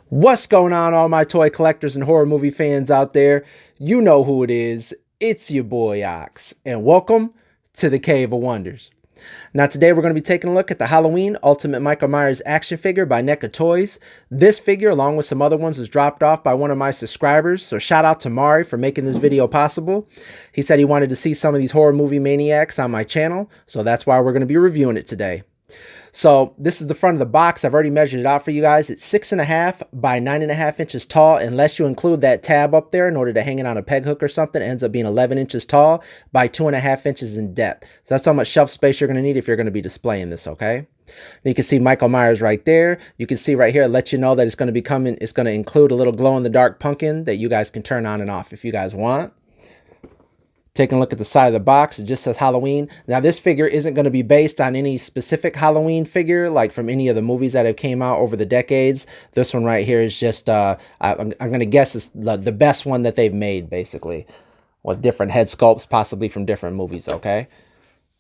What's going on, all my toy collectors and horror movie fans out there? You know who it is. It's your boy Ox, and welcome to the Cave of Wonders. Now today we're going to be taking a look at the Halloween Ultimate Michael Myers action figure by Neca Toys. This figure, along with some other ones, was dropped off by one of my subscribers, so shout out to Mari for making this video possible. He said he wanted to see some of these horror movie maniacs on my channel, so that's why we're going to be reviewing it today. So this is the front of the box. I've already measured it out for you guys. It's 6.5 by 9.5 inches tall. Unless you include that tab up there in order to hang it on a peg hook or something, it ends up being 11 inches tall by 2.5 inches in depth. So that's how much shelf space you're going to need if you're going to be displaying this, okay? You can see Michael Myers right there. You can see right here, it lets you know that it's going to be coming. It's going to include a little glow-in-the-dark pumpkin that you guys can turn on and off if you guys want. Taking a look at the side of the box, it just says Halloween. Now, this figure isn't going to be based on any specific Halloween figure, like from any of the movies that have came out over the decades. This one right here is just, I'm going to guess it's the best one that they've made, basically. With different head sculpts, possibly from different movies, okay?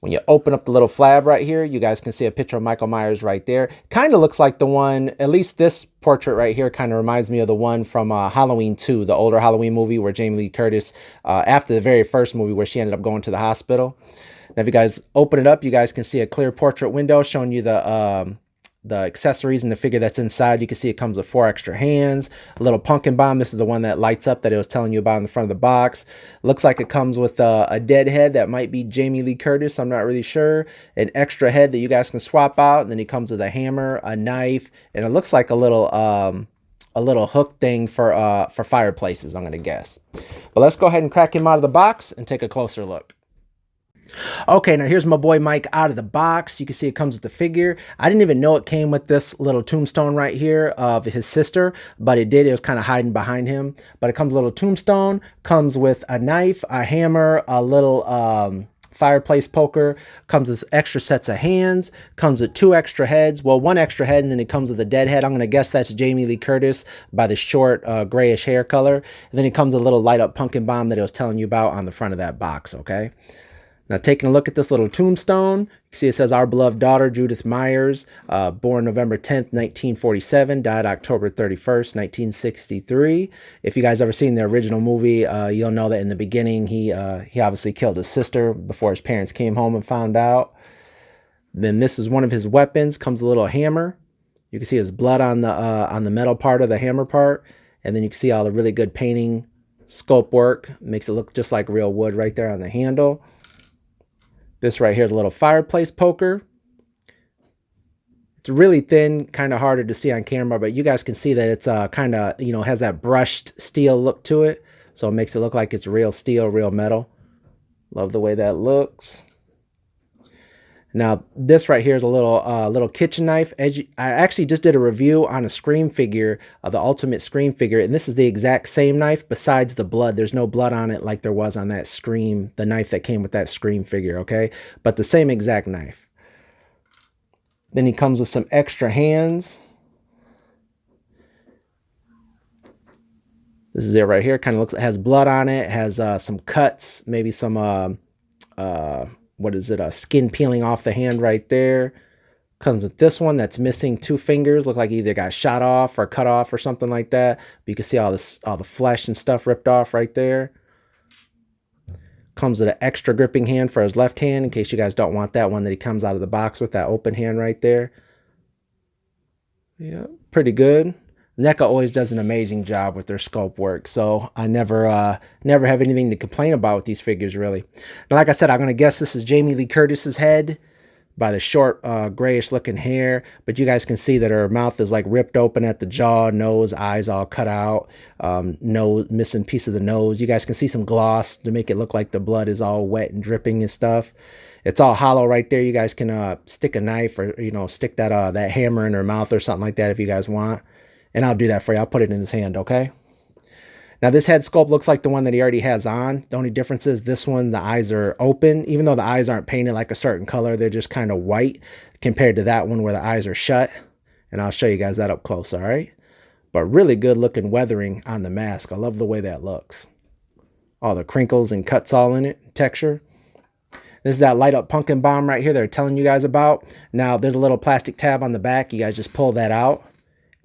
When you open up the little flab right here, you guys can see a picture of Michael Myers right there. Kind of looks like the one, at least this portrait right here kind of reminds me of the one from Halloween 2, the older Halloween movie where Jamie Lee Curtis, after the very first movie where she ended up going to the hospital. Now, if you guys open it up, you guys can see a clear portrait window showing you the accessories and the figure that's inside. You can see it comes with 4 extra hands, a little pumpkin bomb. This is the one that lights up that it was telling you about in the front of the box. Looks like it comes with a dead head that might be Jamie Lee Curtis. I'm not really sure. An extra head that you guys can swap out. And then it comes with a hammer, a knife, and it looks like a little hook thing for fireplaces, I'm going to guess. But let's go ahead and crack him out of the box and take a closer look. Okay, now here's my boy Mike out of the box. You can see it comes with the figure. I didn't even know it came with this little tombstone right here of his sister, but it did. It was kind of hiding behind him. But it comes with a little tombstone, comes with a knife, a hammer, a little fireplace poker, comes with extra sets of hands, comes with 2 extra heads. Well, 1 extra head, and then it comes with a dead head. I'm going to guess that's Jamie Lee Curtis by the short grayish hair color. And then it comes with a little light up pumpkin bomb that it was telling you about on the front of that box, okay? Now, taking a look at this little tombstone, you can see it says, our beloved daughter, Judith Myers, born November 10th, 1947, died October 31st, 1963. If you guys ever seen the original movie, you'll know that in the beginning, he obviously killed his sister before his parents came home and found out. Then this is one of his weapons, comes a little hammer. You can see his blood on the metal part of the hammer part. And then you can see all the really good painting sculpt work. Makes it look just like real wood right there on the handle. This right here is a little fireplace poker. It's really thin, kind of harder to see on camera, but you guys can see that it's kind of, has that brushed steel look to it. So it makes it look like it's real steel, real metal. Love the way that looks. Now, this right here is a little kitchen knife. I actually just did a review on a Scream figure, the Ultimate Scream figure, and this is the exact same knife besides the blood. There's no blood on it like there was on that Scream, the knife that came with that Scream figure, okay? But the same exact knife. Then he comes with some extra hands. This is it right here. Kind of looks, it has blood on it, has some cuts, maybe some what is it, skin peeling off the hand right there. Comes with this one that's missing 2 fingers. Look like either got shot off or cut off or something like that. But you can see all the flesh and stuff ripped off right there. Comes with an extra gripping hand for his left hand in case you guys don't want that one that he comes out of the box with, that open hand right there. Yeah, pretty good. Neca always does an amazing job with their sculpt work, so I never have anything to complain about with these figures, really. Now, like I said, I'm going to guess this is Jamie Lee Curtis's head by the short, grayish-looking hair, but you guys can see that her mouth is, like, ripped open at the jaw, nose, eyes all cut out, nose, missing piece of the nose. You guys can see some gloss to make it look like the blood is all wet and dripping and stuff. It's all hollow right there. You guys can stick a knife or, stick that hammer in her mouth or something like that if you guys want. And I'll do that for you. I'll put it in his hand, okay? Now, this head sculpt looks like the one that he already has on. The only difference is this one, the eyes are open. Even though the eyes aren't painted like a certain color, they're just kind of white compared to that one where the eyes are shut. And I'll show you guys that up close, all right? But really good looking weathering on the mask. I love the way that looks. All the crinkles and cuts all in it, texture. This is that light up pumpkin bomb right here they're telling you guys about. Now, there's a little plastic tab on the back. You guys just pull that out.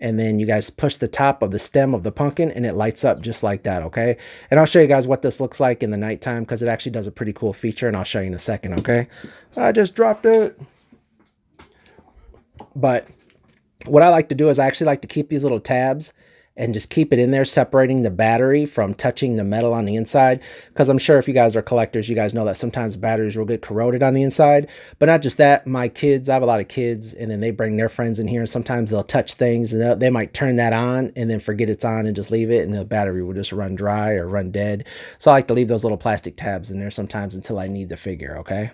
and then you guys push the top of the stem of the pumpkin and it lights up just like that, okay? And I'll show you guys what this looks like in the nighttime because it actually does a pretty cool feature, and I'll show you in a second, okay? I just dropped it. But what I like to do is I actually like to keep these little tabs and just keep it in there, separating the battery from touching the metal on the inside. Because I'm sure if you guys are collectors, you guys know that sometimes batteries will get corroded on the inside. But not just that, my kids, I have a lot of kids, and then they bring their friends in here, and sometimes they'll touch things, and they might turn that on and then forget it's on and just leave it, and the battery will just run dry or run dead. So I like to leave those little plastic tabs in there sometimes until I need the figure, okay?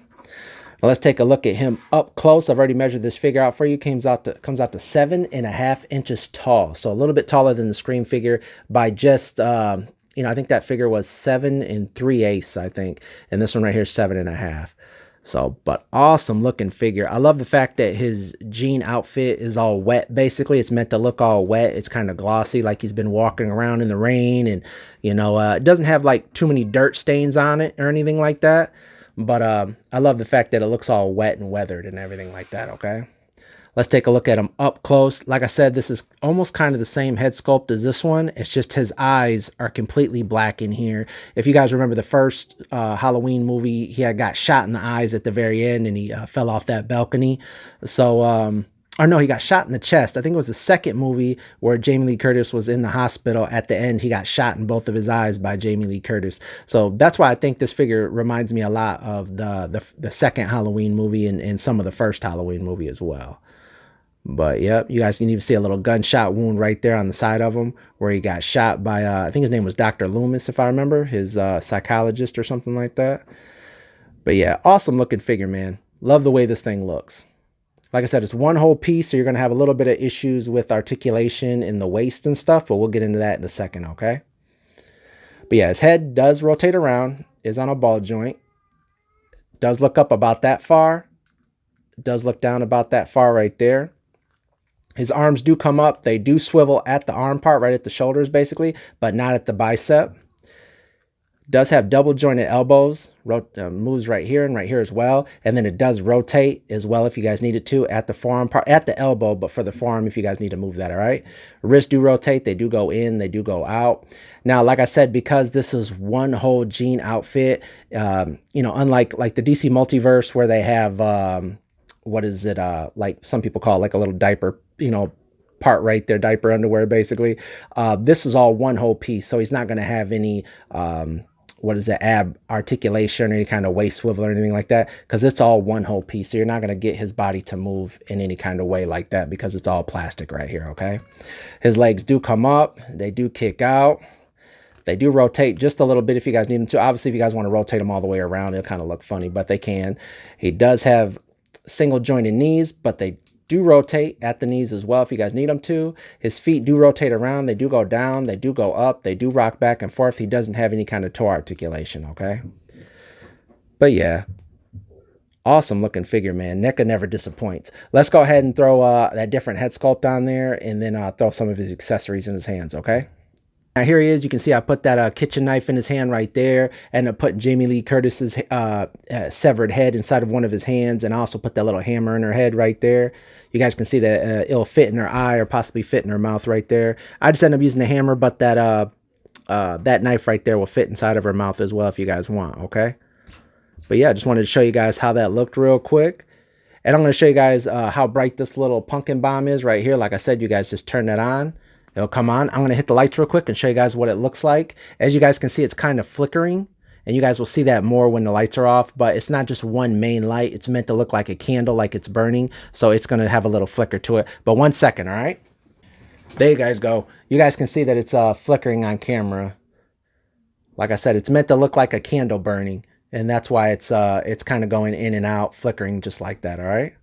Now let's take a look at him up close. I've already measured this figure out for you. Comes out to 7.5 inches tall. So a little bit taller than the Scream figure by just, I think that figure was 7 3/8, I think. And this one right here is 7.5. So, but awesome looking figure. I love the fact that his jean outfit is all wet. Basically, it's meant to look all wet. It's kind of glossy, like he's been walking around in the rain. And, it doesn't have like too many dirt stains on it or anything like that. But I love the fact that it looks all wet and weathered and everything like that, okay? Let's take a look at him up close. Like I said, this is almost kind of the same head sculpt as this one. It's just his eyes are completely black in here. If you guys remember the first Halloween movie, he had got shot in the eyes at the very end, and he fell off that balcony. So, or no, he got shot in the chest. I think it was the second movie where Jamie Lee Curtis was in the hospital. At the end, he got shot in both of his eyes by Jamie Lee Curtis. So that's why I think this figure reminds me a lot of the second Halloween movie and some of the first Halloween movie as well. But yep, you guys can even see a little gunshot wound right there on the side of him where he got shot by, I think his name was Dr. Loomis, if I remember, his psychologist or something like that. But yeah, awesome looking figure, man. Love the way this thing looks. Like I said, it's one whole piece, so you're going to have a little bit of issues with articulation in the waist and stuff, but we'll get into that in a second, okay? But yeah, his head does rotate around, is on a ball joint, does look up about that far, does look down about that far right there. His arms do come up. They do swivel at the arm part, right at the shoulders, basically, but not at the bicep. Does have double jointed elbows, moves right here and right here as well. And then it does rotate as well if you guys need it to at the forearm part, at the elbow, but for the forearm if you guys need to move that, all right? Wrists do rotate. They do go in. They do go out. Now, like I said, because this is one whole jean outfit, unlike like the DC Multiverse where they have, like some people call it like a little diaper, part right there, diaper underwear, basically. This is all one whole piece. So he's not going to have any, ab articulation or any kind of waist swivel or anything like that, because it's all one whole piece. So you're not going to get his body to move in any kind of way like that because it's all plastic right here, okay? His legs do come up. They do kick out. They do rotate just a little bit if you guys need them to. Obviously, if you guys want to rotate them all the way around, it'll kind of look funny, but they can. He does have single jointed knees, but they do rotate at the knees as well if you guys need them to. His feet do rotate around. They do go down. They do go up. They do rock back and forth. He doesn't have any kind of toe articulation, okay? But yeah, awesome looking figure, man. Neca never disappoints. Let's go ahead and throw that different head sculpt on there and then throw some of his accessories in his hands, okay? Now here he is. You can see I put that kitchen knife in his hand right there, and I put Jamie Lee Curtis's severed head inside of one of his hands, and I also put that little hammer in her head right there. You guys can see that it'll fit in her eye or possibly fit in her mouth right there. I just end up using the hammer, but that knife right there will fit inside of her mouth as well if you guys want, okay? But yeah, I just wanted to show you guys how that looked real quick. And I'm going to show you guys how bright this little pumpkin bomb is right here. Like I said, you guys just turn that on. It'll come on. I'm going to hit the lights real quick and show you guys what it looks like. As you guys can see, it's kind of flickering, and you guys will see that more when the lights are off, but it's not just one main light. It's meant to look like a candle, like it's burning, so it's going to have a little flicker to it. But 1 second, all right? There you guys go. You guys can see that it's flickering on camera. Like I said, it's meant to look like a candle burning, and that's why it's kind of going in and out, flickering just like that, all right?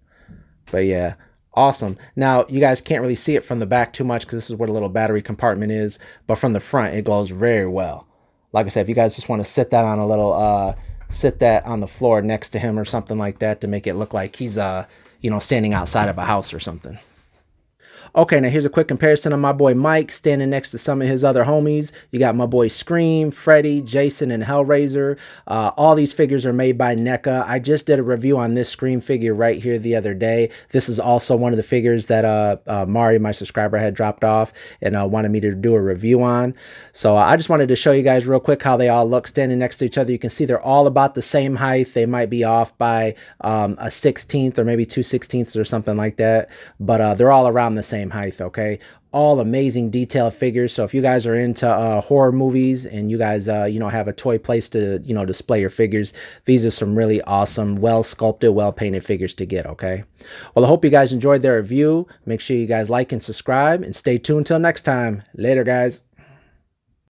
But yeah. Awesome. Now, you guys can't really see it from the back too much because this is where the little battery compartment is, but from the front, it glows very well. Like I said, if you guys just want to sit that on a little, sit that on the floor next to him or something like that to make it look like he's, standing outside of a house or something. Okay, now here's a quick comparison of my boy Mike standing next to some of his other homies. You got my boy Scream, Freddy, Jason, and Hellraiser. All these figures are made by Neca. I just did a review on this Scream figure right here the other day. This is also one of the figures that Mari, my subscriber, had dropped off and wanted me to do a review on. So I just wanted to show you guys real quick how they all look standing next to each other. You can see they're all about the same height. They might be off by a 16th or maybe 2/16 or something like that, but they're all around the same height. Okay, all amazing detailed figures. So if you guys are into horror movies and you guys have a toy place to display your figures, these are some really awesome, well sculpted, well painted figures to get. Okay, well, I hope you guys enjoyed their review. Make sure you guys like and subscribe and stay tuned till next time. Later, guys.